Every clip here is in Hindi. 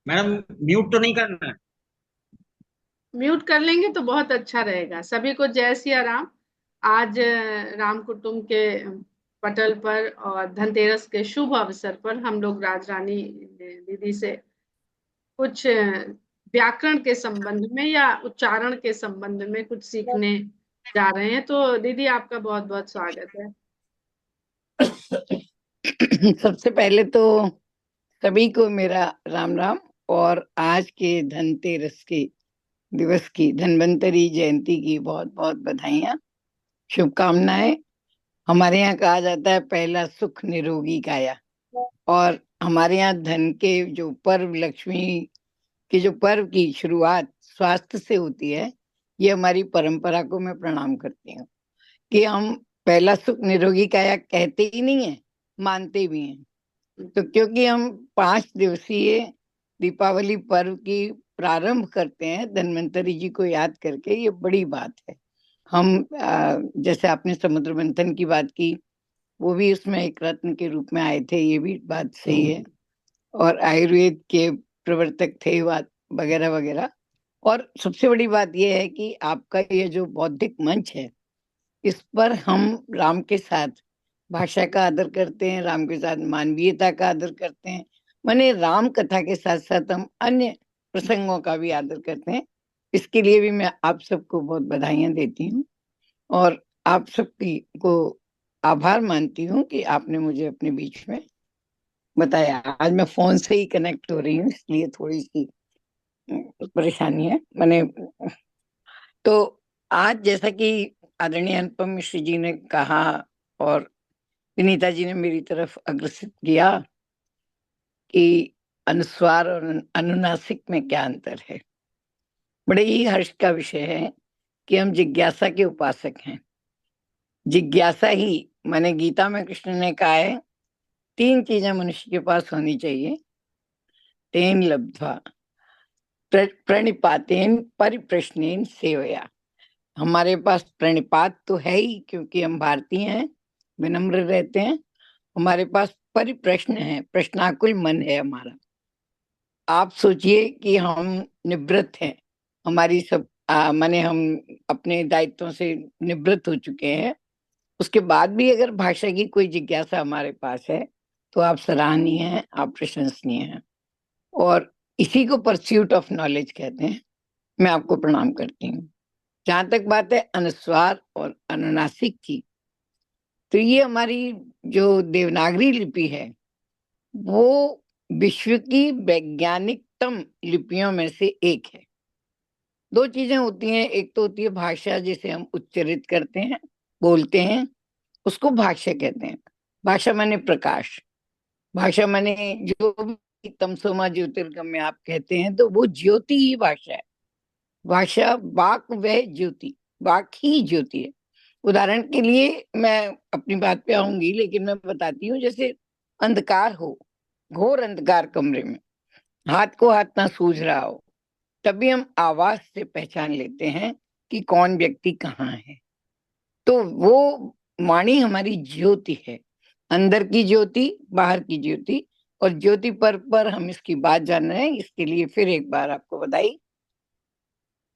मैडम, म्यूट तो नहीं करना है? म्यूट कर लेंगे तो बहुत अच्छा रहेगा। सभी को जय सिया राम। आज राम कुटुंब के पटल पर और धनतेरस के शुभ अवसर पर हम लोग राज रानी दीदी से कुछ व्याकरण के संबंध में या उच्चारण के संबंध में कुछ सीखने जा रहे हैं। तो दीदी आपका बहुत बहुत स्वागत है। सबसे पहले तो सभी को मेरा राम राम। और आज के धनतेरस के दिवस की, धन्वंतरी जयंती की बहुत बहुत बधाइयाँ, शुभकामनाएं। हमारे यहाँ कहा जाता है पहला सुख निरोगी काया। और हमारे यहाँ धन के जो पर्व, लक्ष्मी के जो पर्व की शुरुआत स्वास्थ्य से होती है, ये हमारी परंपरा को मैं प्रणाम करती हूँ कि हम पहला सुख निरोगी काया कहते ही नहीं है, मानते भी हैं। तो क्योंकि हम 5 दिवसीय दीपावली पर्व की प्रारंभ करते हैं धन्वंतरी जी को याद करके, ये बड़ी बात है। हम जैसे आपने समुद्र मंथन की बात की, वो भी उसमें एक रत्न के रूप में आए थे, ये भी बात सही है। और आयुर्वेद के प्रवर्तक थे, बात वगैरह वगैरह। और सबसे बड़ी बात यह है कि आपका ये जो बौद्धिक मंच है, इस पर हम राम के साथ भाषा का आदर करते हैं, राम के साथ मानवीयता का आदर करते हैं। माने राम कथा के साथ साथ हम अन्य प्रसंगों का भी आदर करते हैं। इसके लिए भी मैं आप सबको बहुत बधाइयां देती हूँ। और आप सबकी को आभार मानती हूँ कि आपने मुझे अपने बीच में बताया। आज मैं फोन से ही कनेक्ट हो रही हूँ, इसलिए थोड़ी सी परेशानी है मैंने। तो आज जैसा कि आदरणीय अनुपम मिश्र जी ने कहा और विनीता जी ने मेरी तरफ अग्रसित किया कि अनुस्वार और अनुनासिक में क्या अंतर है, बड़े ही हर्ष का विषय है कि हम जिज्ञासा के उपासक हैं। जिज्ञासा ही, माने गीता में कृष्ण ने कहा है 3 चीजें मनुष्य के पास होनी चाहिए। तेन लब्ध्वा प्रणिपातेन परिप्रश्नेन सेवया। हमारे पास प्रणिपात तो है ही, क्योंकि हम भारतीय हैं, विनम्र रहते हैं। हमारे पास परिप्रश्न है, प्रश्नाकुल मन है हमारा। आप सोचिए कि हम निवृत्त हैं, हमारी सब माने हम अपने दायित्वों से निवृत्त हो चुके हैं। उसके बाद भी अगर भाषा की कोई जिज्ञासा हमारे पास है, तो आप सराहनीय हैं, आप प्रशंसनीय हैं। और इसी को परस्यूट ऑफ नॉलेज कहते हैं। मैं आपको प्रणाम करती हूँ। जहां तक बात है अनुस्वार और अनुनासिक की, तो ये हमारी जो देवनागरी लिपि है, वो विश्व की वैज्ञानिकतम लिपियों में से एक है। 2 चीजें होती हैं, एक तो होती है भाषा, जिसे हम उच्चरित करते हैं, बोलते हैं, उसको भाष्य कहते हैं। भाषा माने प्रकाश, भाषा माने जो भी तमसोमा ज्योतिर्गम्य आप कहते हैं, तो वो ज्योति ही भाषा है। भाषा वाक वह ज्योति, वाक ही ज्योति है। उदाहरण के लिए मैं अपनी बात पे आऊंगी, लेकिन मैं बताती हूँ। जैसे अंधकार हो, घोर अंधकार कमरे में, हाथ को हाथ ना सूझ रहा हो, तभी हम आवाज से पहचान लेते हैं कि कौन व्यक्ति कहाँ है। तो वो वाणी हमारी ज्योति है, अंदर की ज्योति, बाहर की ज्योति। और ज्योति पर हम इसकी बात जान रहे हैं, इसके लिए फिर एक बार आपको बधाई।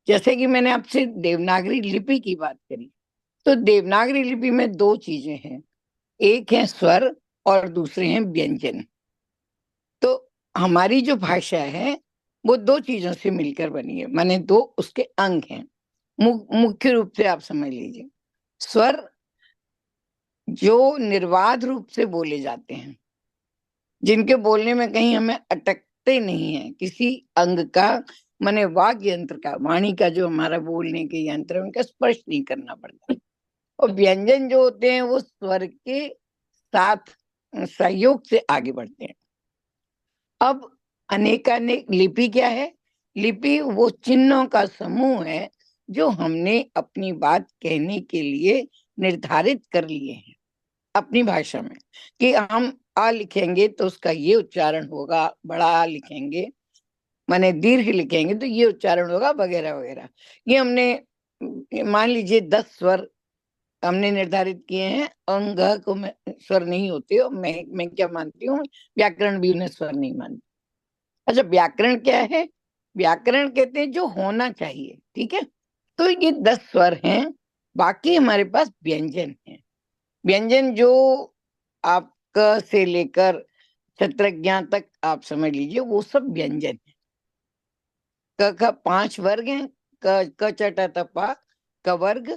जैसे कि मैंने आपसे देवनागरी लिपि की बात करी, तो देवनागरी लिपि में 2 चीजें हैं, एक है स्वर और दूसरे हैं व्यंजन। तो हमारी जो भाषा है वो 2 चीजों से मिलकर बनी है, माने 2 उसके अंग हैं। मुख्य रूप से आप समझ लीजिए, स्वर जो निर्बाध रूप से बोले जाते हैं, जिनके बोलने में कहीं हमें अटकते नहीं है किसी अंग का, माने वाग यंत्र का, वाणी का, जो हमारा बोलने के यंत्र है, उनका स्पर्श नहीं करना पड़ता। और व्यंजन जो होते हैं वो स्वर के साथ सहयोग से आगे बढ़ते हैं। अब अनेकानेक लिपि क्या है? लिपि वो चिन्हों का समूह है जो हमने अपनी बात कहने के लिए निर्धारित कर लिए हैं अपनी भाषा में, कि हम आ लिखेंगे तो उसका ये उच्चारण होगा, बड़ा आ लिखेंगे माने दीर्घ लिखेंगे तो ये उच्चारण होगा, वगैरह वगैरह। ये हमने मान लीजिए 10 स्वर हमने निर्धारित किए हैं। अंग को स्वर नहीं होते, और मैं क्या मानती हूँ, व्याकरण भी उन्हें स्वर नहीं मानती। अच्छा, व्याकरण क्या है? व्याकरण कहते हैं जो होना चाहिए, ठीक है। तो ये 10 स्वर हैं, बाकी हमारे पास व्यंजन हैं। व्यंजन जो आप क से लेकर क्षत्रज्ञ तक आप समझ लीजिए, वो सब व्यंजन है। क का 5 वर्ग हैं, क च ट त प, क वर्ग,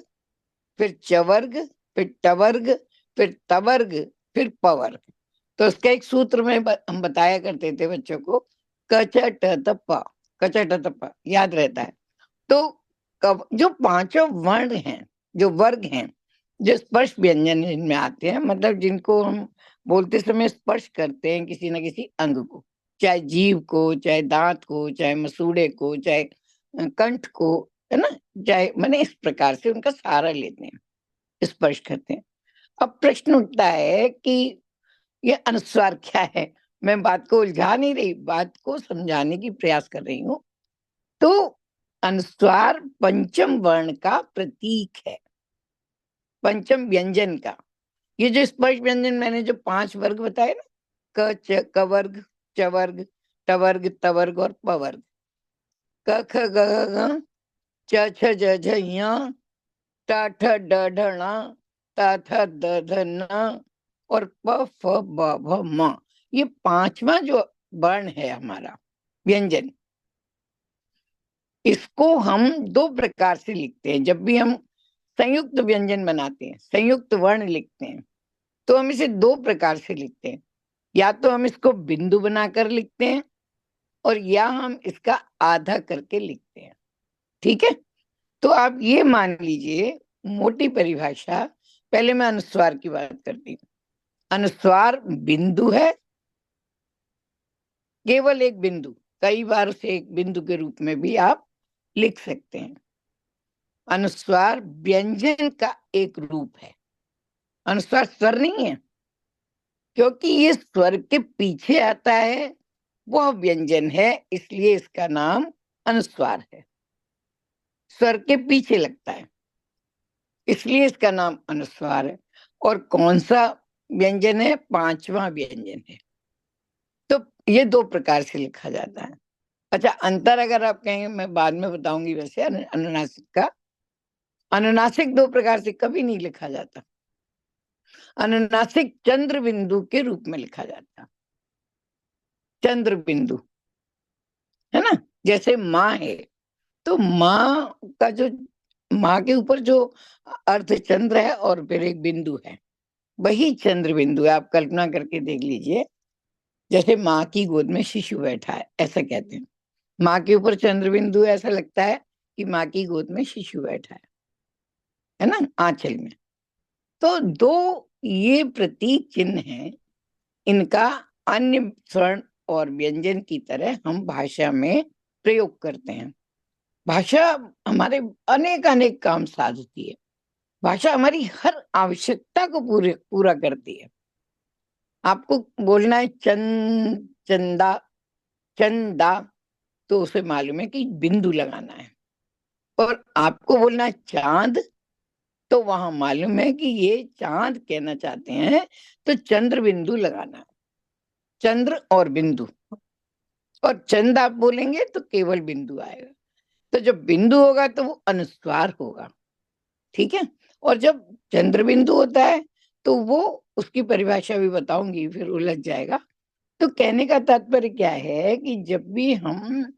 फिर च वर्ग, फिर ट वर्ग, फिर त वर्ग, फिर प वर्ग। तो उसका एक सूत्र में हम बताया करते थे बच्चों को, क च ट त प, क च ट त प, याद रहता है। तो जो पांचों वर्ण हैं, जो वर्ग हैं, जो स्पर्श व्यंजन इनमें आते हैं, मतलब जिनको हम बोलते समय स्पर्श करते हैं किसी न किसी अंग को, चाहे जीभ को, चाहे दांत को, चाहे मसूड़े को, चाहे कंठ को, है ना, चाहे मैंने इस प्रकार से उनका सहारा लेते हैं, स्पर्श करते हैं। अब प्रश्न उठता है कि ये अनुस्वार क्या है? मैं बात को उलझा नहीं रही, बात को समझाने की प्रयास कर रही हूँ। तो अनुस्वार पंचम वर्ण का प्रतीक है, पंचम व्यंजन का। ये जो स्पर्श व्यंजन मैंने जो 5 वर्ग बताए ना, क च क वर्ग, च वर्ग, ट वर्ग, त वर्ग और प वर्ग, क ख ग घ घ, च छ ज झ ञ, ट ठ ड ढ ण, त थ द ध न और प फ ब भ म। ये 5वां जो वर्ण है हमारा व्यंजन, इसको हम 2 प्रकार से लिखते हैं। जब भी हम संयुक्त व्यंजन बनाते हैं, संयुक्त वर्ण लिखते हैं, तो हम इसे 2 प्रकार से लिखते हैं। या तो हम इसको बिंदु बनाकर लिखते हैं, और या हम इसका आधा करके लिखते हैं, ठीक है। तो आप ये मान लीजिए, मोटी परिभाषा, पहले मैं अनुस्वार की बात करती हूँ। अनुस्वार बिंदु है, केवल एक बिंदु, कई बार उसे एक बिंदु के रूप में भी आप लिख सकते हैं। अनुस्वार व्यंजन का एक रूप है, अनुस्वार स्वर नहीं है, क्योंकि ये स्वर के पीछे आता है, वह व्यंजन है, इसलिए इसका नाम अनुस्वार है। स्वर के पीछे लगता है, इसलिए इसका नाम अनुस्वार है। और कौन सा व्यंजन है? 5वां व्यंजन है। तो ये 2 प्रकार से लिखा जाता है। अच्छा, अंतर अगर आप कहेंगे, मैं बाद में बताऊंगी वैसे अनुनासिक का। अनुनासिक 2 प्रकार से कभी नहीं लिखा जाता। अनुनासिक चंद्र बिंदु के रूप में लिखा जाता, चंद्र बिंदु, है ना। जैसे माँ है, तो माँ का जो, माँ के ऊपर जो अर्ध चंद्र है और फिर एक बिंदु है, वही चंद्र बिंदु है। आप कल्पना करके देख लीजिए, जैसे माँ की गोद में शिशु बैठा है, ऐसा कहते हैं। माँ के ऊपर चंद्र बिंदु, ऐसा लगता है कि माँ की गोद में शिशु बैठा है ना, आंचल में। तो 2 ये प्रतीक चिन्ह हैं, इनका अन्य स्वर्ण और व्यंजन की तरह हम भाषा में प्रयोग करते हैं। भाषा हमारे अनेक अनेक काम साधती है। भाषा हमारी हर आवश्यकता को पूरा करती है। आपको बोलना है चंदा, चंदा, तो उसे मालूम है कि बिंदु लगाना है। और आपको बोलना है चांद, तो वहां मालूम है कि ये चांद कहना चाहते हैं, तो चंद्र बिंदु लगाना है, चंद्र और बिंदु। और चंद आप बोलेंगे तो केवल बिंदु आएगा। तो जब बिंदु होगा तो वो अनुस्वार होगा, ठीक है। और जब चंद्र बिंदु होता है, तो वो, उसकी परिभाषा भी बताऊंगी, फिर उलझ जाएगा। तो कहने का तात्पर्य क्या है कि जब भी हम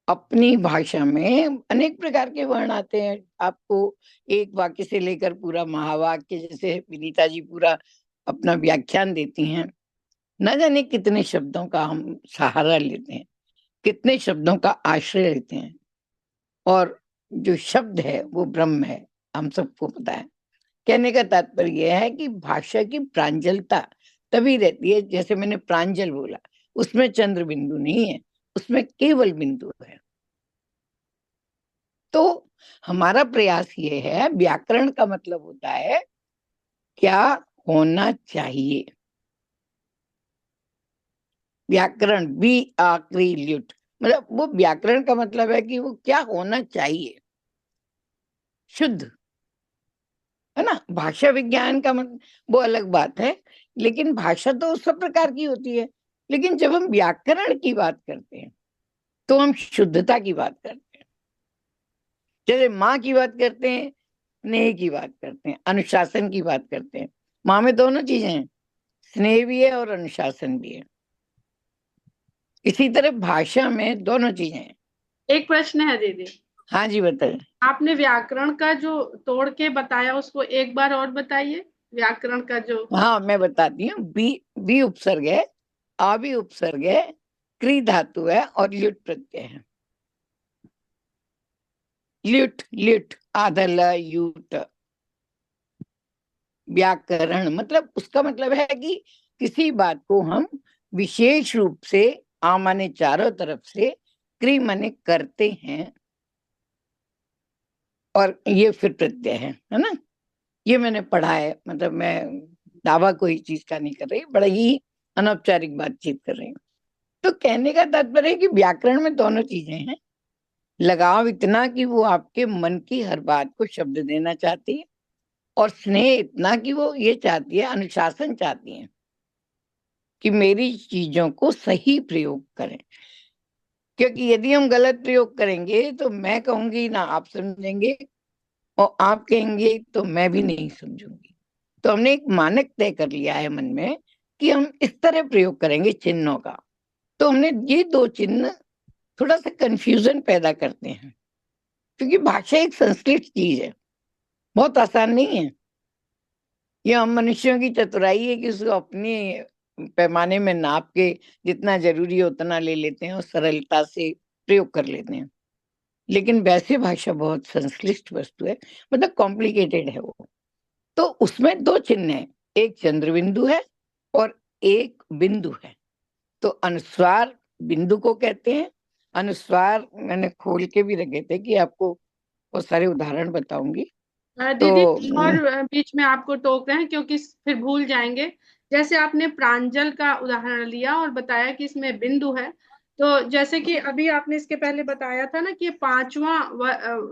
अपनी भाषा में, अनेक प्रकार के वर्ण आते हैं, आपको एक वाक्य से लेकर पूरा महावाक्य, जैसे विनीता जी पूरा अपना व्याख्यान देती हैं, न जाने कितने शब्दों का हम सहारा लेते हैं, कितने शब्दों का आश्रय लेते हैं। और जो शब्द है वो ब्रह्म है, हम सबको पता है। कहने का तात्पर्य यह है कि भाषा की प्रांजलता तभी रहती है, जैसे मैंने प्रांजल बोला, उसमें चंद्र बिंदु नहीं है, उसमें केवल बिंदु है। तो हमारा प्रयास ये है, व्याकरण का मतलब होता है क्या होना चाहिए। व्याकरण, बी आखिरी ल्युट, मतलब वो व्याकरण का मतलब है कि वो क्या होना चाहिए, शुद्ध, है ना। भाषा विज्ञान का मतलब वो अलग बात है, लेकिन भाषा तो सब प्रकार की होती है। लेकिन जब हम व्याकरण की बात करते हैं तो हम शुद्धता की बात करते हैं। जैसे माँ की बात करते हैं, स्नेह की बात करते हैं, अनुशासन की बात करते हैं। माँ में दोनों चीजें हैं, स्नेह भी है और अनुशासन भी है। इसी तरह भाषा में दोनों चीजें हैं। एक प्रश्न है दीदी, हाँ जी बताइए। आपने व्याकरण का जो तोड़ के बताया उसको एक बार और बताइए। व्याकरण का जो, हाँ मैं बताती हूँ। बी उपसर्ग है, आ भी उपसर्ग है, क्री धातु है और ल्युट प्रत्यय है। ल्युट ल्युट आधा ल यूट। व्याकरण मतलब उसका मतलब है कि किसी बात को हम विशेष रूप से आ माने चारों तरफ से, क्री माने करते हैं, और ये फिर प्रत्यय है ना। ये मैंने पढ़ा है, मतलब मैं दावा कोई चीज का नहीं कर रही, बड़ा ही अनौपचारिक बातचीत कर रही हूँ। तो कहने का तात्पर्य है कि व्याकरण में दोनों चीजें हैं। लगाव इतना कि वो आपके मन की हर बात को शब्द देना चाहती है, और स्नेह इतना कि वो ये चाहती है, अनुशासन चाहती है कि मेरी चीजों को सही प्रयोग करें। क्योंकि यदि हम गलत प्रयोग करेंगे तो मैं कहूंगी ना आप समझेंगे, और आप कहेंगे तो मैं भी नहीं समझूंगी। तो हमने एक मानक तय कर लिया है मन में कि हम इस तरह प्रयोग करेंगे चिन्हों का। तो हमने ये दो चिन्ह थोड़ा सा कंफ्यूजन पैदा करते हैं, क्योंकि भाषा एक संस्कृत चीज है, बहुत आसान नहीं है। ये हम मनुष्यों की चतुराई है कि उसको अपने पैमाने में नाप के जितना जरूरी है उतना ले लेते हैं और सरलता से प्रयोग कर लेते हैं। लेकिन वैसे भाषा बहुत संश्लिष्ट वस्तु है, मतलब कॉम्प्लिकेटेड है वो। तो उसमें दो चिन्ह हैं, एक चंद्र बिंदु है और एक बिंदु है। तो अनुस्वार बिंदु को कहते हैं। अनुस्वार मैंने खोल के भी रखे थे कि आपको बहुत सारे उदाहरण बताऊंगी। तो दीदी और बीच में आपको टोक रहे हैं क्योंकि फिर भूल जाएंगे। जैसे आपने प्रांजल का उदाहरण लिया और बताया कि इसमें बिंदु है, तो जैसे कि अभी आपने इसके पहले बताया था ना कि ये पांचवा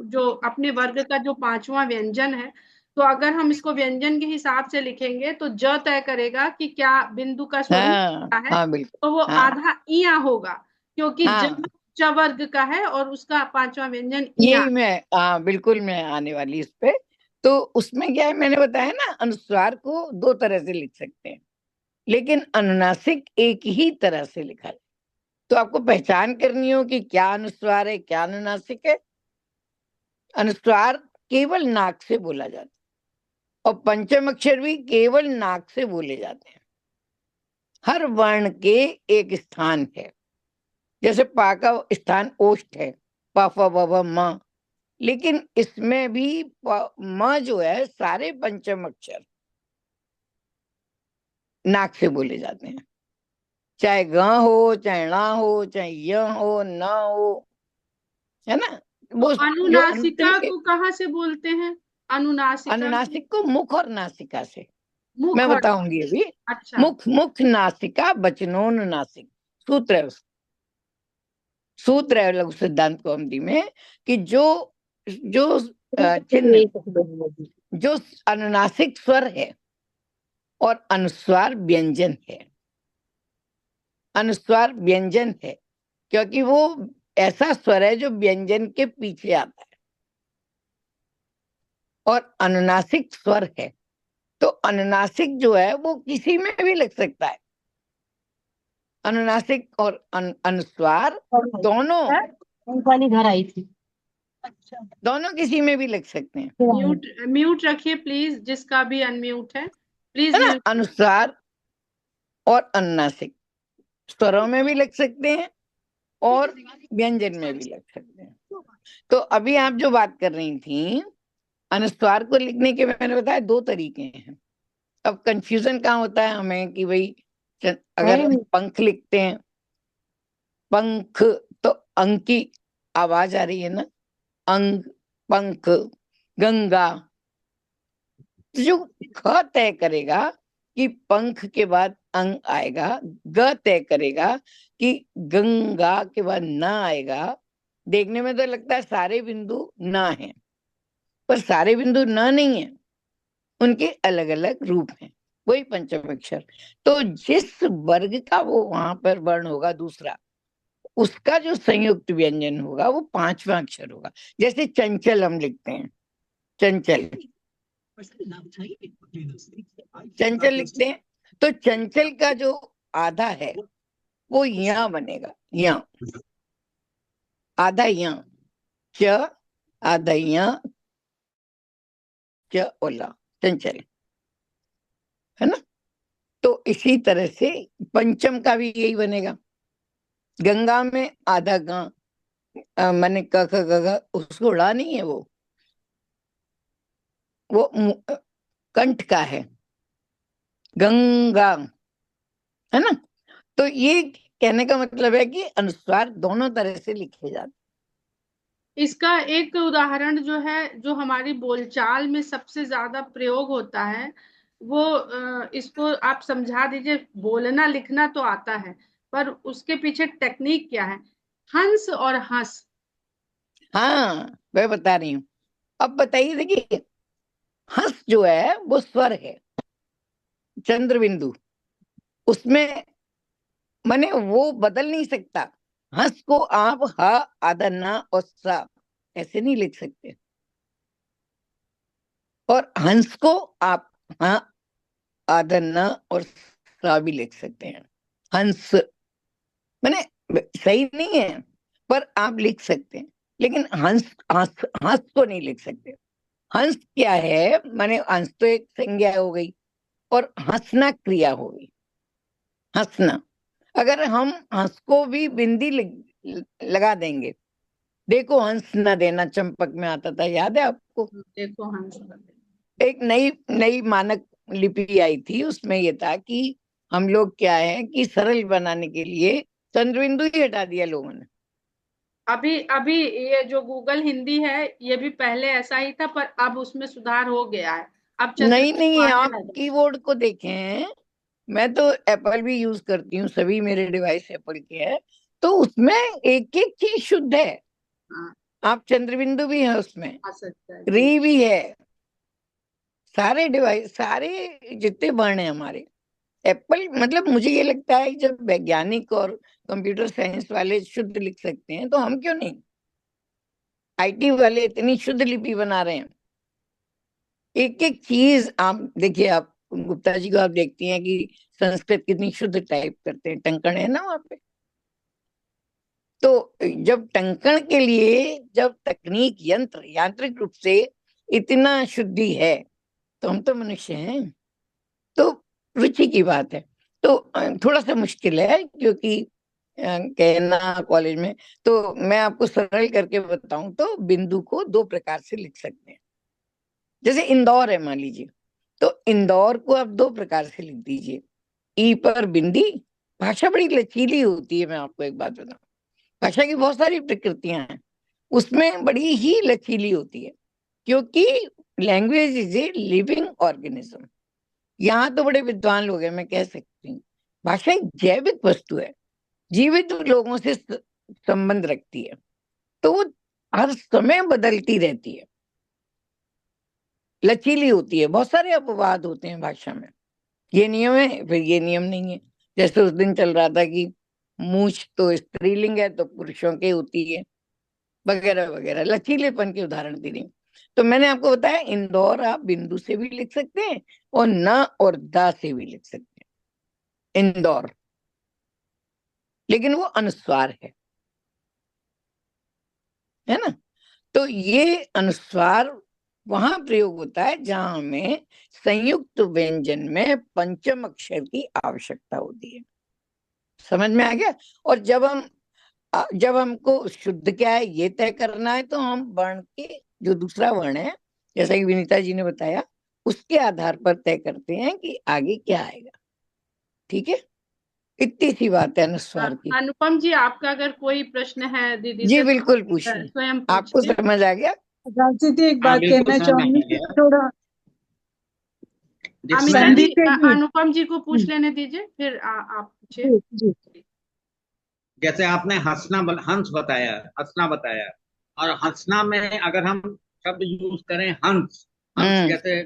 जो अपने वर्ग का जो पांचवा व्यंजन है, तो अगर हम इसको व्यंजन के हिसाब से लिखेंगे तो ज तय करेगा कि क्या बिंदु का स्वरूप हाँ क्या है। हाँ बिल्कुल। तो वो हाँ आधा इया होगा, क्योंकि ज हाँ च वर्ग का है और उसका पांचवा व्यंजन इया। यही मैं, हाँ बिल्कुल मैं आने वाली इस पे। तो उसमें क्या है, मैंने बताया ना, अनुस्वार को दो तरह से लिख सकते हैं, लेकिन अनुनासिक एक ही तरह से लिखा है। तो आपको पहचान करनी हो कि क्या अनुस्वार है क्या अनुनासिक है। अनुस्वार केवल नाक से बोला जाता है, और पंचम अक्षर भी केवल नाक से बोले जाते हैं। हर वर्ण के एक स्थान है। जैसे पा का स्थान ओष्ठ है, प फ ब भ म। लेकिन इसमें भी म जो है सारे पंचम अक्षर नाक से बोले जाते हैं, चाहे ग हो, चाहे ण हो, चाहे य हो, न हो, है ना। तो वो जो अंतिम अनुनासिका के, को कहाँ से बोलते हैं? अनुनासिका को अनुनासिक को मुख और नासिका से मुख मैं और, बताऊंगी अभी। अच्छा। मुख मुख नासिका बचनोन नासिक, सूत्र है सूत्र है लघु सिद्धांत कौमुदी में कि जो जो चिन्ह, जो अनुनासिक स्वर है और अनुस्वार व्यंजन है। अनुस्वार व्यंजन है क्योंकि वो ऐसा स्वर है जो व्यंजन के पीछे आता है, और अनुनासिक स्वर है। तो अनुनासिक जो है वो किसी में भी लग सकता है। अनुनासिक और अनुस्वार दोनों, वाली घर आई थी। अच्छा, दोनों किसी में भी लग सकते हैं, म्यूट म्यूट रखिए प्लीज, जिसका भी अनम्यूट है प्लीज है ना। म्यूट। अनुस्वार और अनुनासिक स्वरों में भी लग सकते हैं और व्यंजन में भी लग सकते हैं। तो अभी आप जो बात कर रही थी, अनुस्वार को लिखने के मैंने बताया दो तरीके हैं। अब कंफ्यूजन कहाँ होता है हमें कि भाई अगर हम पंख लिखते हैं, पंख, तो अंक की आवाज आ रही है ना, अंग, पंख, गंगा। तो जो ख तय करेगा कि पंख के बाद अंग आएगा, ग तय करेगा कि गंगा के बाद न आएगा। देखने में तो लगता है सारे बिंदु न है, पर सारे बिंदु न नहीं है, उनके अलग अलग रूप हैं। वही पंचम अक्षर। तो जिस वर्ग का वो वहां पर वर्ण होगा दूसरा, उसका जो संयुक्त व्यंजन होगा वो पांचवा अक्षर होगा। जैसे चंचल हम लिखते हैं, चंचल, चंचल लिखते हैं, तो चंचल का जो आधा है वो यहाँ बनेगा, यहाँ आधा, यहाँ च आधा, यहाँ च ओला, चंचल, है ना। तो इसी तरह से पंचम का भी यही बनेगा। गंगा में आधा गा, मैंने क ख ग घ, उसको उड़ा नहीं है, वो कंठ का है, गंगा, है ना। तो ये कहने का मतलब है कि अनुस्वार दोनों तरह से लिखे जाते। इसका एक उदाहरण जो है, जो हमारी बोलचाल में सबसे ज्यादा प्रयोग होता है, वो इसको आप समझा दीजिए। बोलना लिखना तो आता है, पर उसके पीछे टेक्निक क्या है? हंस और हंस। हाँ, मैं बता रही हूँ। अब बताइए, देखिए, हंस जो है वो स्वर है, चंद्र बिंदु, उसमें माने वो बदल नहीं सकता। हंस को आप ह आधा न और सा ऐसे नहीं लिख सकते, और हंस को आप हाँ आधा न और सा भी लिख सकते हैं। हंस माने सही नहीं है, पर आप लिख सकते हैं, लेकिन हंस हंस हंस को नहीं लिख सकते। हंस क्या है, माने हंस तो एक संज्ञा हो गई, और हंसना क्रिया हो गई। हंसना, अगर हम हंस को भी बिंदी लगा देंगे, देखो हंस न देना चंपक में आता था, याद है आपको? देखो हंस। एक नई नई मानक लिपि आई थी, उसमें ये था कि हम लोग क्या है कि सरल बनाने के लिए चंद्रबिंदु ही हटा दिया लोगों ने। अभी अभी ये जो गूगल हिंदी है, ये भी पहले ऐसा ही था, पर अब उसमें सुधार हो गया है। अब नहीं चंद्रबिंदु नहीं, आने आप लगा। कीबोर्ड को देखें, मैं तो एप्पल भी यूज करती हूँ, सभी मेरे डिवाइस एप्पल के हैं, तो उसमें एक एक चीज शुद्ध है। हाँ, आप चंद्रबिंदु भी है उसमें, आ सकता है जी। री भी है, सारे डिवाइस, सारे जितने वर्ण हैं हमारे एप्पल, मतलब मुझे ये लगता है कि जब वैज्ञानिक और कंप्यूटर साइंस वाले शुद्ध लिख सकते हैं, तो हम क्यों नहीं? आईटी वाले इतनी शुद्ध लिपि बना रहे हैं, एक एक चीज। आप देखिए, आप गुप्ता जी को आप देखती हैं कि संस्कृत कितनी शुद्ध टाइप करते हैं, टंकण है ना वहां पे। तो जब टंकण के लिए, जब तकनीक यंत्र यांत्रिक रूप से इतना शुद्धि है, तो हम तो मनुष्य हैं। तो रुचि की बात है। तो थोड़ा सा मुश्किल है, क्योंकि कहना कॉलेज में, तो मैं आपको सरल करके बताऊं तो बिंदु को दो प्रकार से लिख सकते हैं। जैसे इंदौर है, मान लीजिए, तो इंदौर को आप दो प्रकार से लिख दीजिए। ई पर बिंदी। भाषा बड़ी लचीली होती है, मैं आपको एक बात बताऊं, भाषा की बहुत सारी प्रकृतियां हैं, उसमें बड़ी ही लचीली होती है, क्योंकि language is a living organism. यहाँ तो बड़े विद्वान लोग हैं, मैं कह सकती हूँ, भाषा एक जैविक वस्तु है, जीवित लोगों से संबंध रखती है, तो वो हर समय बदलती रहती है, लचीली होती है। बहुत सारे अपवाद होते हैं भाषा में, ये नियम है फिर ये नियम नहीं है। जैसे उस दिन चल रहा था कि मूछ तो स्त्रीलिंग है तो पुरुषों की होती है, वगैरह वगैरह, लचीलेपन के उदाहरण दे रही हूँ। तो मैंने आपको बताया, इंदौर आप बिंदु से भी लिख सकते हैं और न और दा से भी लिख सकते हैं, इंदौर, लेकिन वो अनुस्वार है ना। तो ये अनुस्वार वहां प्रयोग होता है जहां हमें संयुक्त व्यंजन में पंचम अक्षर की आवश्यकता होती है। समझ में आ गया? और जब हमको शुद्ध क्या है ये तय करना है, तो हम वर्ण के जो दूसरा वर्ण है, जैसा कि विनीता जी ने बताया, उसके आधार पर तय करते हैं कि आगे क्या आएगा। ठीक है, इतनी सी बात है अनुस्वार की। अनुपम जी, आपका अगर कोई प्रश्न है दीदी जी से, तो बिल्कुल पूछिए, स्वयं आपको पूछिए। समझ आ गया? जानती थी, एक हाँ बात बिल्कुल कहना समझ में चाहूंगी आ कि गया। थोड़ा अमिता जिसमें जी, संदीप जी। अनुपम जी को पूछ हम्म, लेने दीजिए, फिर आप पूछिए। जी जी। जैसे आपने हंस बताया, हंसना बताया, और हंसना में अगर हम शब्द यूज करें हंस, हंस हम्म जैसे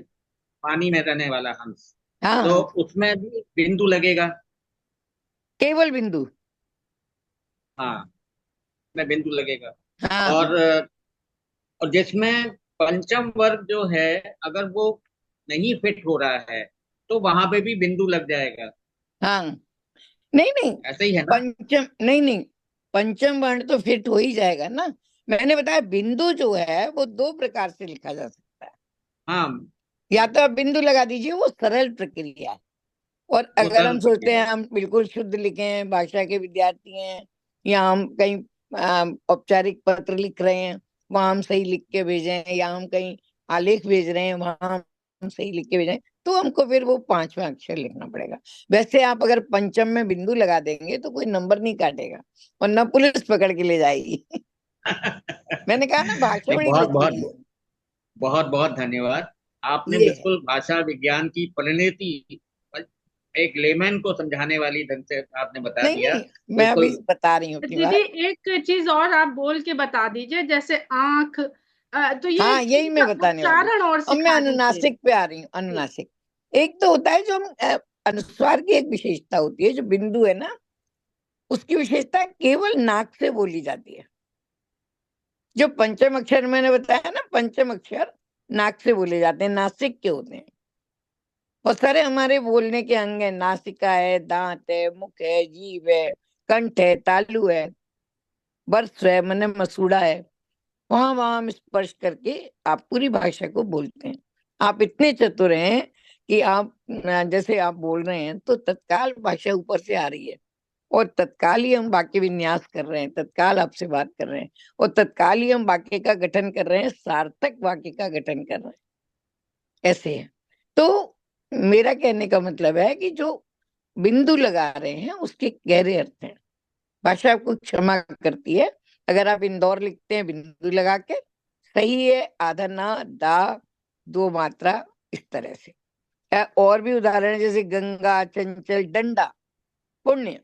पानी में रहने वाला हंस, हाँ तो हाँ, उसमें भी बिंदु लगेगा। केवल बिंदु। हाँ, में बिंदु लगेगा। हाँ और और जिसमें पंचम वर्ग जो है, अगर वो नहीं फिट हो रहा है तो वहां पे भी बिंदु लग जाएगा। हाँ, नहीं नहीं, ऐसे ही है ना? पंचम नहीं नहीं, पंचम वर्ण तो फिट हो ही जाएगा ना। मैंने बताया बिंदु जो है वो दो प्रकार से लिखा जा सकता है। हाँ, या तो आप बिंदु लगा दीजिए, वो सरल प्रक्रिया है। और वो अगर सरल हम सोचते प्रक्रिया हैं है। हम बिल्कुल शुद्ध लिखें, भाषा के विद्यार्थी हैं, या हम कहीं औपचारिक पत्र लिख रहे हैं, वहां हम सही लिख के भेजें, या हम कहीं आलेख भेज रहे हैं, वहां हम सही लिख के भेजें, तो हमको फिर वो पांचवा अक्षर लिखना पड़ेगा। वैसे आप अगर पंचम में बिंदु लगा देंगे तो कोई नंबर नहीं काटेगा, और न पुलिस पकड़ के ले जाएगी। मैंने कहा ना, भाषा नहीं, बड़ी बहुत बहुत लचीली है। बहुत बहुत धन्यवाद। आपने ये है। बिल्कुल भाषा विज्ञान की परिणति एक लेमैन को समझाने वाली ढंग से आपने बता नहीं दिया। नहीं, मैं अभी बिल्कुल। बता रही हूँ अपनी दीदी बात। एक चीज और आप बोल के बता दीजिए, जैसे आंख, तो ये हाँ, यही मैं इनका बताने वाली हूँ। उच्चारण और अब मैं सिखा दीजिए। अनुनासिक पे आ रही हूँ। जी। अनुनासिक एक तो होता है जो हम अनुस्वार की एक विशेषता होती है, जो बिंदु है ना, उसकी विशेषता केवल नाक से बोली जाती है। जो पंचम अक्षर मैंने बताया ना, पंचम अक्षर नाक से बोले जाते हैं, नासिक के होते हैं। बहुत सारे हमारे बोलने के अंग है, नासिका है, दांत है, मुख है, जीभ है, कंठ है, तालु है, बर्स है, मन मसूड़ा है। वहां वहां हम स्पर्श करके आप पूरी भाषा को बोलते हैं। आप इतने चतुर हैं कि आप जैसे आप बोल रहे हैं तो तत्काल भाषा ऊपर से आ रही है, और तत्काल ही हम वाक्य विन्यास कर रहे हैं, तत्काल आपसे बात कर रहे हैं, और तत्काल ही हम वाक्य का गठन कर रहे हैं, सार्थक वाक्य का गठन कर रहे हैं। ऐसे है। तो मेरा कहने का मतलब है कि जो बिंदु लगा रहे हैं उसके गहरे अर्थ हैं। भाषा आपको क्षमा करती है। अगर आप इंदौर लिखते हैं बिंदु लगा के, सही है, आधा ना, दा, दो मात्रा, इस तरह से। और भी उदाहरण है, जैसे गंगा, चंचल, डंडा, पुण्य।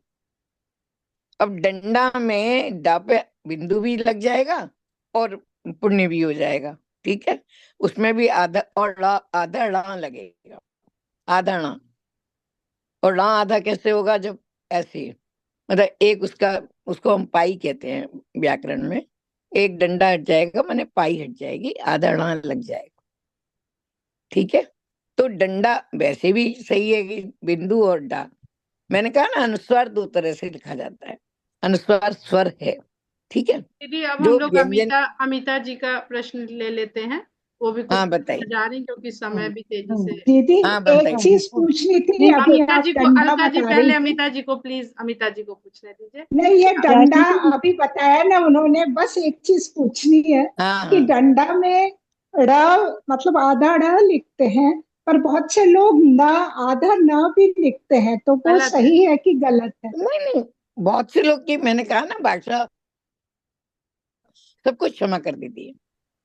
अब डंडा में डा पे बिंदु भी लग जाएगा और पुण्य भी हो जाएगा। ठीक है, उसमें भी आधा और ला, आधा ला लगेगा, आधा णा। और णा आधा कैसे होगा? जब ऐसे, मतलब एक उसका, उसको हम पाई कहते हैं व्याकरण में। एक डंडा हट जाएगा माने पाई हट जाएगी, आधा णा लग जाएगा। ठीक है, तो डंडा वैसे भी सही है कि बिंदु और डा। मैंने कहा ना, अनुस्वार दो तरह से लिखा जाता है। अनुस्वार स्वर है, ठीक है, दीदी अब हम जो लोग व्यंजन। अमिता जी का प्रश्न ले लेते हैं। वो भी कुछ हाँ पूछना बताइए। जा रही हैं, क्योंकि समय भी तेजी से। दीदी हाँ एक बताइए। चीज पूछनी थी, नहीं अभी अमिता आप जी को, डंडा अलका जी बता पहले, रही थी। अमिता जी को प्लीज, अमिता जी को पूछने दीजिए। नहीं, ये डंडा जैसे कि अभी बताया ना उन्होंने, बस एक चीज पूछनी है हाँ कि हाँ, डंडा में ड़, मतलब आधा ड़ लिखते हैं, पर बहुत से लोग ना, आधा न भी लिखते हैं, तो वो गलत है। सही है कि गलत है? नहीं नहीं, बहुत से लोग की, मैंने कहा ना, भाषा सब कुछ क्षमा कर देती है।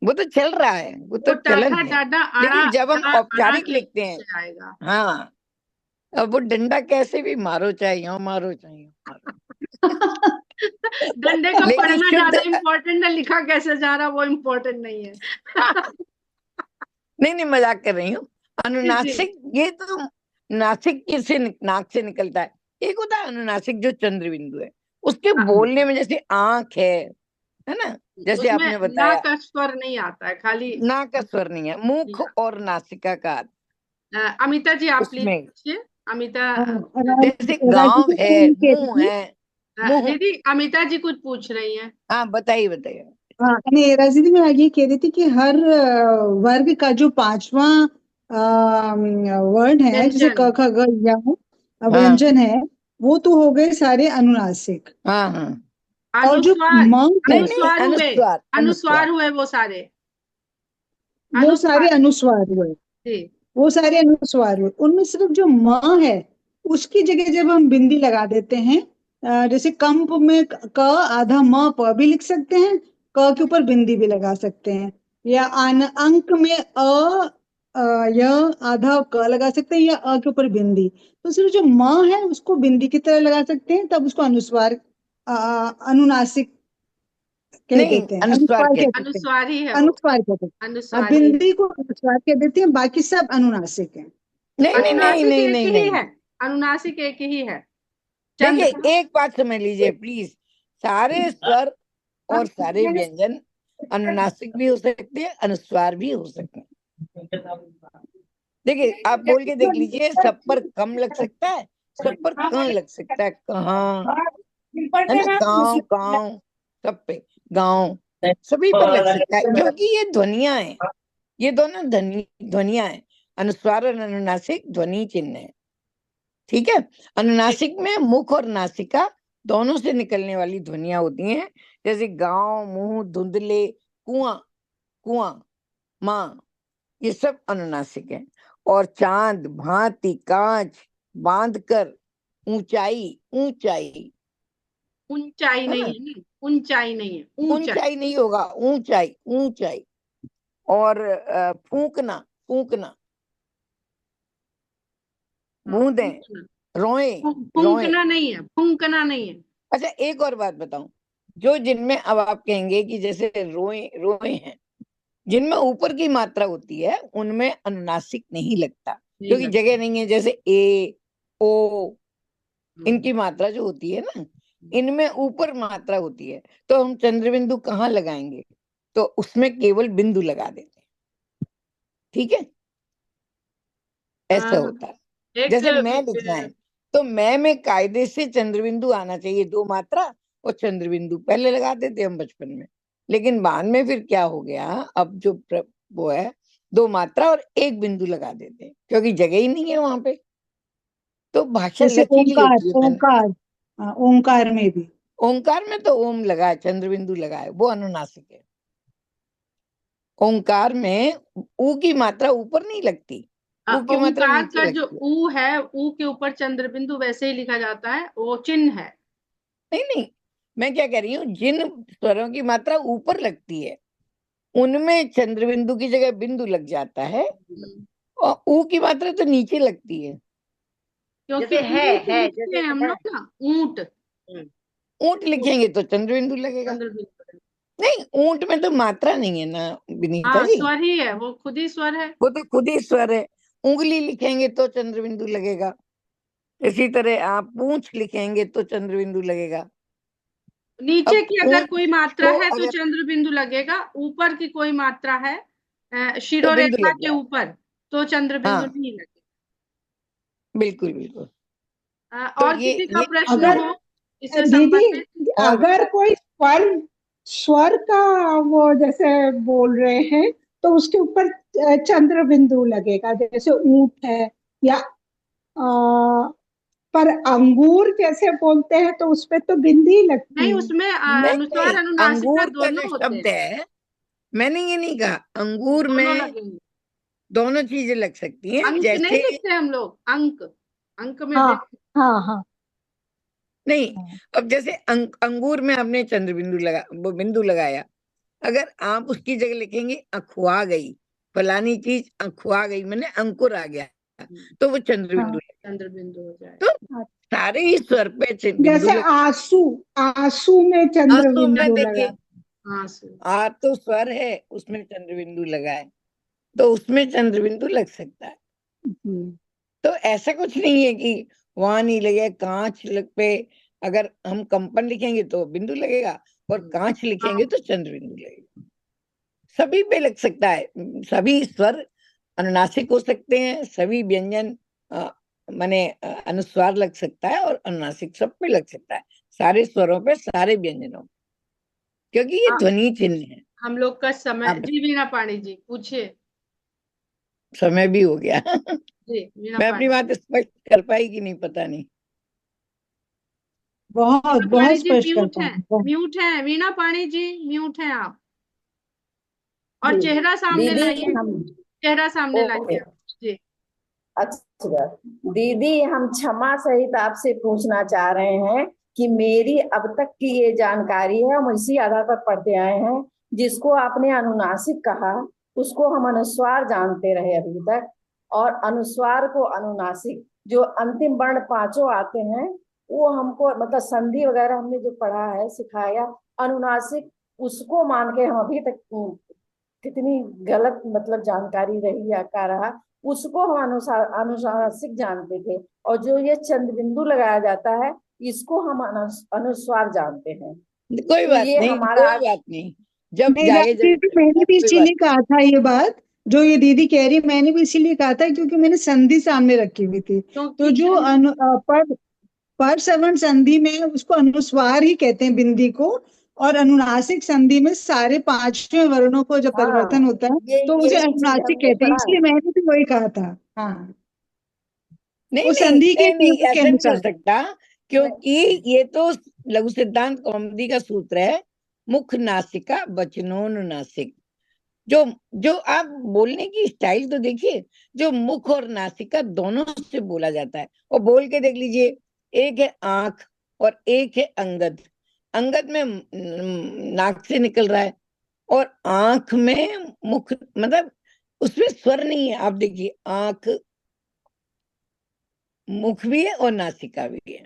वो तो चल रहा है, वो वो तो चलन टाठा है। डाडा आड़ा लेकिन जब हम अड़ा अड़ा औपचारिक के लिखते हैं, से आएगा। हाँ, अब वो डंडा कैसे भी मारो, चाहे यूं मारो चाहे यूं मारो। डंडे को लेकिन पढ़ना शुद्ध ज्यादा इम्पोर्टेंट है, लिखा कैसे जा रहा वो इम्पोर्टेंट नहीं है। नहीं नहीं, मजाक कर रही हूँ। जी जी। अनुनासिक, ये तो नासिक की से नाक से निकलता है। एक होता है अनुनासिक जो चंद्र बिंदु है, उसके हाँ, बोलने में जैसे आंख है ना, जैसे उसमें आपने ना बताया, का स्वर नहीं आता है, खाली। ना का स्वर नहीं है, मुख और नासिका का। अमिता जी आप प्लीज उसमें पूछिए। अमिता जैसे राजू गांव जी है, मैं ये कह रही मुंह थी। है, मुंह। दीदी अमिता जी कुछ पूछ रही हैं। हाँ बताइए बताइए। हाँ, नहीं राजी दी, मैं ये कह रही थी कि हर वर्ग का जो पांचवा वर्ड है, जैसे व्यंजन। क ख ग या हाँ व्यंजन है, वो तो हो गए सारे अनुनासिक। हाँ हाँ, और जो अनुस्वार, म है, नहीं नहीं, अनुस्वार हुए, अनुस्वार अनुस्वार अनुस्वार। हुए वो सारे वो सारे अनुस्वार। अनुस्वार हुए। जी। वो सारे अनुस्वार हुए, उनमें सिर्फ जो म है, उसकी जगह जब हम बिंदी लगा देते हैं, जैसे कंप में क आधा म प भी लिख सकते हैं, क के ऊपर बिंदी भी लगा सकते हैं, या अंक में य आधा क लगा सकते हैं, या अ के ऊपर बिंदी। तो सिर्फ जो म है उसको बिंदी की तरह लगा सकते हैं, तब उसको अनुस्वार अनुनासिक कह नहीं, देते हैं, अनुस्वार अनुस्वार कह कहते देते हैं, अनुस्वार ही है वो। अनुस्वार कह देते हैं। अब अनुस्वार ही है। बिंदी को अनुस्वार कह देते हैं, बाकी सब अनुनासिक है। नहीं नहीं नहीं अनुनासिक नहीं एक नहीं ही नहीं है, अनुनासिक एक ही है। देखिए, चंद्र एक बात समझ लीजिए प्लीज, सारे स्वर और सारे व्यंजन अनुनासिक भी हो सकते हैं, अनुस्वार भी हो सकते हैं। देखिए, आप बोल के देख लीजिए, सब पर कम लग सकता है, सब पर कहाँ लग सकता है, कहाँ, है ना, गाँव गाँव, सब पे गाँव, सभी पर लग सकता है, क्योंकि ये ध्वनिया है, ये दोनों ध्वनिया है। अनुस्वार और अनुनासिक ध्वनि चिन्ह है, ठीक है। अनुनासिक में मुख और नासिका दोनों से निकलने वाली ध्वनियां होती हैं, जैसे गांव, मुंह, धुंधले, कुआं, कुआं, माँ, ये सब अनुनासिक है। और चांद, भांति, कांच, बांधकर, ऊंचाई, ऊंचाई, ऊंचाई है नहीं ना, है, ऊंचाई नहीं है, ऊंचाई। ऊंचाई नहीं होगा, ऊंचाई, ऊंचाई। और फूंकना, फूंकना, हाँ, बूंदें, फूंकना। रोए, रोए। फूंकना नहीं है, फूंकना नहीं है। अच्छा, एक और बात बताऊं, जो जिनमें अब आप कहेंगे कि जैसे रोए, रोए हैं, जिनमें ऊपर की मात्रा होती है उनमें अनुनासिक नहीं लगता, नहीं क्योंकि लगता। जगह नहीं है, जैसे ए, ओ, हम्म। इनकी मात्रा जो होती है ना, इनमें ऊपर मात्रा होती है, तो हम चंद्र बिंदु कहाँ लगाएंगे, तो उसमें केवल बिंदु लगा देते हैं, ठीक है, ऐसा होता है। एक जैसे मैं लिखना है, तो मैं में कायदे से चंद्र बिंदु आना चाहिए, दो मात्रा, और चंद्र बिंदु पहले लगाते थे हम बचपन में, लेकिन बाद में फिर क्या हो गया, अब जो वो है, दो मात्रा और एक बिंदु लगा देते हैं, क्योंकि जगह ही नहीं है वहां पे, तो भाषा जैसे लचीली ओंकार, होती है। मैंने ओंकार, ओंकार में भी ओंकार में तो ओम लगा है, चंद्र बिंदु लगा है, वो अनुनासिक है। ओंकार में ऊ की मात्रा ऊपर नहीं लगती, ऊ की मात्रा ओंकार नीचे का जो लगती है। ऊ है, ऊ के ऊपर चंद्र बिंदु वैसे ही लिखा जाता है, वो चिन्ह है। नहीं नहीं, मैं क्या कह रही हूँ, जिन स्वरों की मात्रा ऊपर लगती है उनमें चंद्र बिंदु की जगह बिंदु लग जाता है, और ऊ की मात्रा तो नीचे लगती है। क्योंकि जैसे ऊंट है लिखते जैसे हैं हम है। लोग ना, ऊंट। हम्म, ऊंट लिखेंगे तो चंद्र बिंदु लगेगा। चंद्र बिंदु। नहीं, ऊंट में तो मात्रा नहीं है ना विनीता हाँ, जी, स्वर ही है, वो खुद ही स्वर है। वो तो खुद ही स्वर है। उंगली लिखेंगे तो चंद्र बिंदु लगेगा, इसी तरह आप पूंछ लिखेंगे तो चंद्र बिंदु लगेगा। नीचे अब की अगर कोई पूंछ मात्रा को है तो अगर, चंद्र बिंदु लगेगा, ऊपर की कोई मात्रा है तो बिंदु शिरोरेखा लग के जाए, ऊपर, तो चंद्र बिंदु हाँ, नहीं लगेगा। बिल्कुल बिल्कुल। तो और किसी का ये प्रश्न चीजें अगर हैं। हो इससे दीदी, संबंधित? और अगर कोई स्वर, स्वर का वो जैसे बोल रहे हैं, तो उसके ऊपर चंद्र बिंदु लगेगा, जैसे ऊंट है, या पर अंगूर जैसे बोलते हैं तो उसपे तो बिंदी नहीं, लगती है। उसमें नहीं अनुस्वार नहीं, अनुनासिका अंगूर का दोनों जो होते शब्द हैं। है, मैंने ये नहीं कहा, अंगूर दोनों में लगेंगे। दोनों चीजें लग सकती हैं, अंक नहीं जैसे, लिखते हम लोग, अंक, अंक में हाँ बिंदु। हाँ हाँ नहीं, हाँ। अब जैसे अंगूर में आपने चंद्र बिंदु लगा, वो बिंदु लगाया, अगर आप उसकी जगह लिखेंगे अखुआ गई, फलानी चीज अखुआ गई, मैंने अंकुर आ गया, तो वो चंद्र बिंदु हाँ, लगेगा। चंद्र बिंदु हो जाए। तो सारे ही स्वर पे बिंदु जैसे लग, आंसू, आंसू में चंद्र आंसू में बिंदु लगा। देखिए, हाँ सर। आ तो स्वर है, उसमें चंद्र बिंदु लगा है, तो उसमें चंद्र बिंदु लग सकता है। हम्म। तो ऐसा कुछ नहीं है कि वहां नहीं लगे, कांच लग पे अगर हम कंपन लिखेंगे तो बिंदु लगेगा, और कांच हाँ, लिखेंगे तो चंद्र बिंदु लगेगा, सभी पे लग सकता है। सभी स्वर अनुनासिक हो सकते हैं, सभी व्यंजन माने अनुस्वार लग सकता है, और अनुनासिक सब पे लग सकता है, सारे स्वरों पे, सारे व्यंजनों पे, क्योंकि ये ध्वनि चिन्ह है। हम लोग का समय अब जी, वीणा पाणी जी पूछिए। समय भी हो गया। जी, वीणा मैं अपनी पाणी। बात स्पष्ट कर पाई कि नहीं पता नहीं। बहुत वीणा पाणी बहुत जी स्पष्ट कर म्यूट है, पाए, बहुत। म्यूट है, वीणा पाणी जी म्यूट है आप। और जी चेहरा सामने दीदी लाइए, हम, चेहरा सामने ओके, लाइए आप। जी। अच्छा दीदी, हम क्षमा सहित आपसे पूछना चाह रहे हैं कि मेरी अब तक की ये जानकारी है, हम इसी आधार पर पढ़ते आए हैं, जिसको आपने अनुनासिक कहा उसको हम अनुस्वार जानते रहे अभी तक, और अनुस्वार को अनुनासिक, जो अंतिम वर्ण पांचों आते हैं वो हमको मतलब संधि वगैरह हमने जो पढ़ा है सिखाया, अनुनासिक उसको मान के हम अभी तक कितनी गलत मतलब जानकारी रही या क्या रहा, उसको हम अनुनासिक जानते थे, और जो ये चंद्र बिंदु लगाया जाता है इसको हम अनुस्वार जानते हैं। कोई तो बात ये नहीं, हमारा कोई बात नहीं, जब नहीं जागे राजवीर जी, मैंने भी कोई बात इसीलिए कहा था ये बात, जो ये दीदी कह रही है, मैंने भी इसीलिए कहा था क्योंकि मैंने संधि सामने रखी हुई थी। तो क्योंकि जो पर सवर्ण संधि में उसको अनुस्वार ही कहते हैं बिंदी को, और अनुनासिक संधि में सारे पांचवें वर्णों को जब परिवर्तन हाँ, होता है ये तो उसे यही चीज अनुनासिक हमने कहते हैं, पढ़ा इसलिए है। मैंने भी वही कहा था। हाँ, नहीं वो नहीं संधि के नहीं नहीं, नियम के ऐसा नहीं हो अनुसार। सकता, क्योंकि ये तो लघु सिद्धांत कौमुदी का सूत्र है, मुख नासिका वचनोनुनासिक। जो जो आप बोलने की स्टाइल तो देखिए, जो मुख और नासिका दोनों से बोला जाता है, और बोल के देख लीजिए, एक है आंख और एक है अंगद। अंगद में नाक से निकल रहा है, और आंख में मुख, मतलब उसमें स्वर नहीं है। आप देखिए, आंख, मुख भी है और नासिका भी है।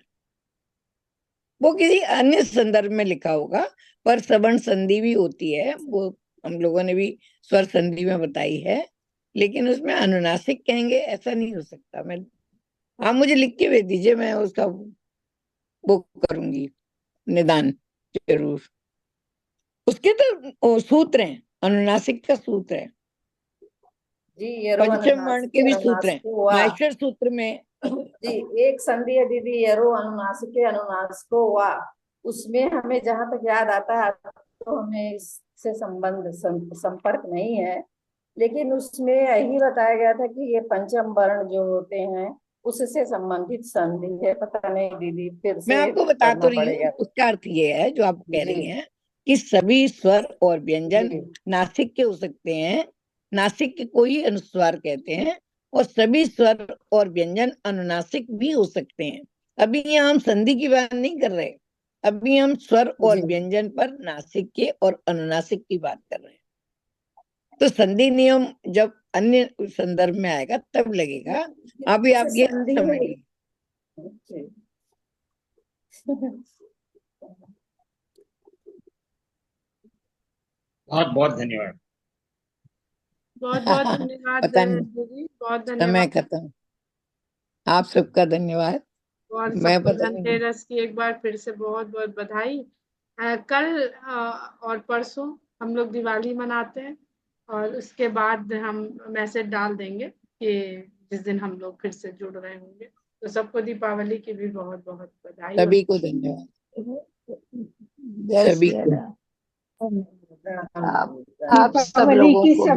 वो किसी अन्य संदर्भ में लिखा होगा, पर श्रवण संधि भी होती है, वो हम लोगों ने भी स्वर संधि में बताई है, लेकिन उसमें अनुनासिक कहेंगे ऐसा नहीं हो सकता। मैं, आप मुझे लिख के भेज दीजिए, मैं उसका वो करूंगी, निदान जरूर। उसके तो सूत्र हैं, अनुनासिक का सूत्र है, जी, यरो पंचम वर्ण के अनुनासिके भी सूत्र हैं, अनुनासिके हुआ। माहेश्वर सूत्र में। जी, एक संधि है दीदी, यरो अनुनासिके अनुनासिको हुआ। उसमें हमें जहां तक याद आता है, तो हमें इससे संपर्क नहीं है, लेकिन उसमें यही बताया गया था कि ये पंचम वर्ण जो होते हैं उससे संबंधित संधि है। पता नहीं दीदी, फिर मैं से आपको बता तो पढ़ना रही हूँ, पड़ेगा। उसका अर्थ ये है जो आप कह जी रही हैं, कि सभी स्वर और व्यंजन जी नासिक के हो सकते हैं, नासिक के को ही अनुस्वार कहते हैं, और सभी स्वर और व्यंजन अनुनासिक भी हो सकते हैं। अभी यहाँ हम संधि की बात नहीं कर रहे, अभी हम स्वर और जी व्यंजन पर नासिक के और अनुनासिक की बात कर रहे हैं। तो संधि नियम जब अन्य संदर्भ में आएगा तब लगेगा। अभी आप जैसे ये संधि समझ है। लीजिए। जी। बहुत बहुत धन्यवाद। बहुत बहुत धन्यवाद पता नहीं, दीदी, बहुत समय धन्यवाद। खत्म। आप सबका धन्यवाद। और मैं सबको पता नहीं, धनतेरस की एक बार फिर से बहुत बहुत बधाई। कल और परसों हम लोग दिवाली मनाते हैं, और उसके बाद हम मैसेज डाल देंगे कि जिस दिन हम लोग फिर से जुड़ रहे होंगे। तो सबको दीपावली की भी बहुत बहुत बधाई और सभी को धन्यवाद, जय सभी श्री को। राम। राम आप राम। सब दीपावली लोगों की को सब